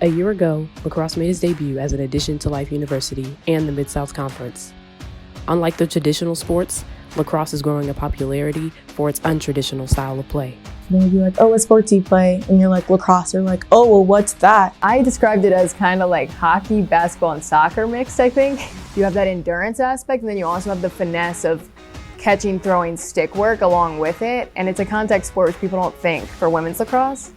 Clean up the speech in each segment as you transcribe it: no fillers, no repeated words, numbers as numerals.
A year ago, lacrosse made its debut as an addition to Life University and the Mid-South Conference. Unlike the traditional sports, lacrosse is growing in popularity for its untraditional style of play. They'll be like, oh, what sport do you play? And you're like, lacrosse. Or like, oh, well, what's that? I described it as kind of like hockey, basketball, and soccer mixed, I think. You have that endurance aspect, and then you also have the finesse of catching, throwing, stick work along with it. And it's a contact sport which people don't think for women's lacrosse.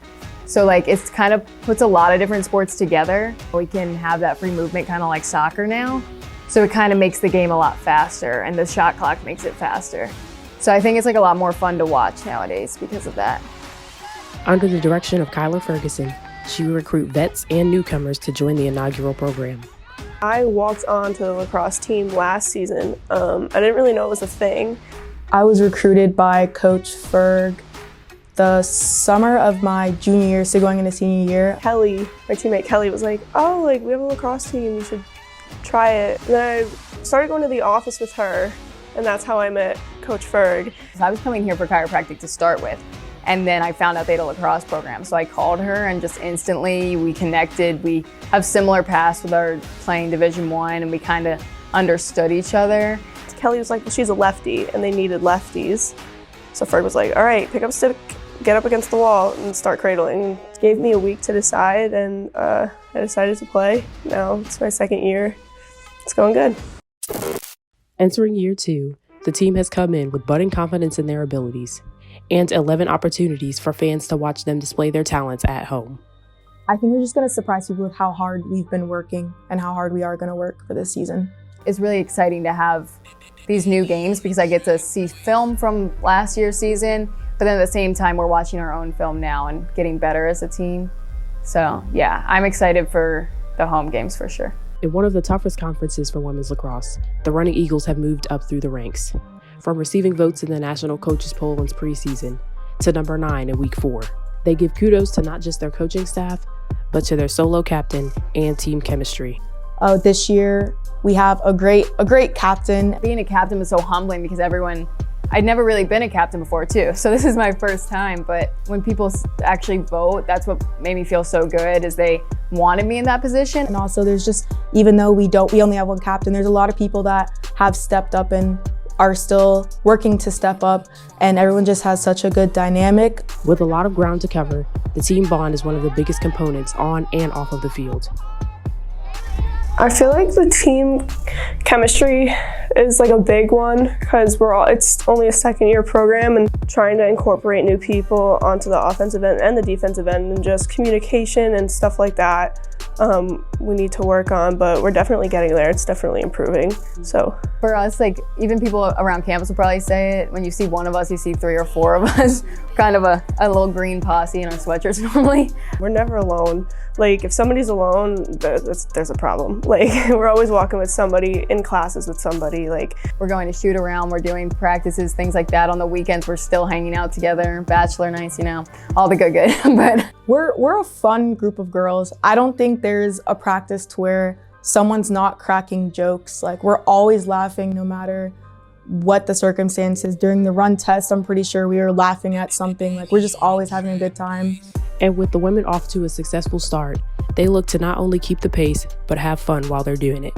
So like it's kind of puts a lot of different sports together. We can have that free movement kind of like soccer now. So it kind of makes the game a lot faster, and the shot clock makes it faster. So I think it's like a lot more fun to watch nowadays because of that. Under the direction of Kyla Ferguson, she will recruit vets and newcomers to join the inaugural program. I walked onto the lacrosse team last season. I didn't really know it was a thing. I was recruited by Coach Ferg the summer of my junior year, so going into senior year. Kelly, my teammate Kelly, was like, oh, like we have a lacrosse team, you should try it. And then I started going to the office with her, and that's how I met Coach Ferg. So I was coming here for chiropractic to start with, and then I found out they had a lacrosse program. So I called her, and just instantly we connected. We have similar paths with our playing Division I, and we kind of understood each other. Kelly was like, well, she's a lefty, and they needed lefties. So Ferg was like, all right, pick up a stick, get up against the wall, and start cradling. Gave me a week to decide, and I decided to play. Now it's my second year. It's going good. Entering year 2, the team has come in with budding confidence in their abilities and 11 opportunities for fans to watch them display their talents at home. I think we're just going to surprise people with how hard we've been working and how hard we are going to work for this season. It's really exciting to have these new games because I get to see film from last year's season, but then at the same time we're watching our own film now and getting better as a team. So yeah, I'm excited for the home games for sure. In one of the toughest conferences for women's lacrosse, the Running Eagles have moved up through the ranks, from receiving votes in the National Coaches Poll in preseason to number 9 in Week 4. They give kudos to not just their coaching staff, but to their solo captain and team chemistry. This year, we have a great captain. Being a captain was so humbling because I'd never really been a captain before too, so this is my first time, but when people actually vote, that's what made me feel so good, is they wanted me in that position. And also there's just, even though we only have one captain, there's a lot of people that have stepped up and are still working to step up, and everyone just has such a good dynamic. With a lot of ground to cover, the team bond is one of the biggest components on and off of the field. I feel like the team chemistry is like a big one because it's only a second year program, and trying to incorporate new people onto the offensive end and the defensive end, and just communication and stuff like that. We need to work on, but we're definitely getting there. It's definitely improving. So for us, like even people around campus will probably say it, when you see one of us, you see 3 or 4 of us, kind of a little green posse in our sweatshirts normally. We're never alone. Like if somebody's alone, there's a problem. Like we're always walking with somebody, in classes with somebody. Like we're going to shoot around, we're doing practices, things like that. On the weekends, we're still hanging out together, bachelor nights, you know, all the good. But we're a fun group of girls. I don't think there's a practice to where someone's not cracking jokes. Like we're always laughing no matter what the circumstances. During the run test, I'm pretty sure we were laughing at something. Like we're just always having a good time. And with the women off to a successful start, they look to not only keep the pace, but have fun while they're doing it.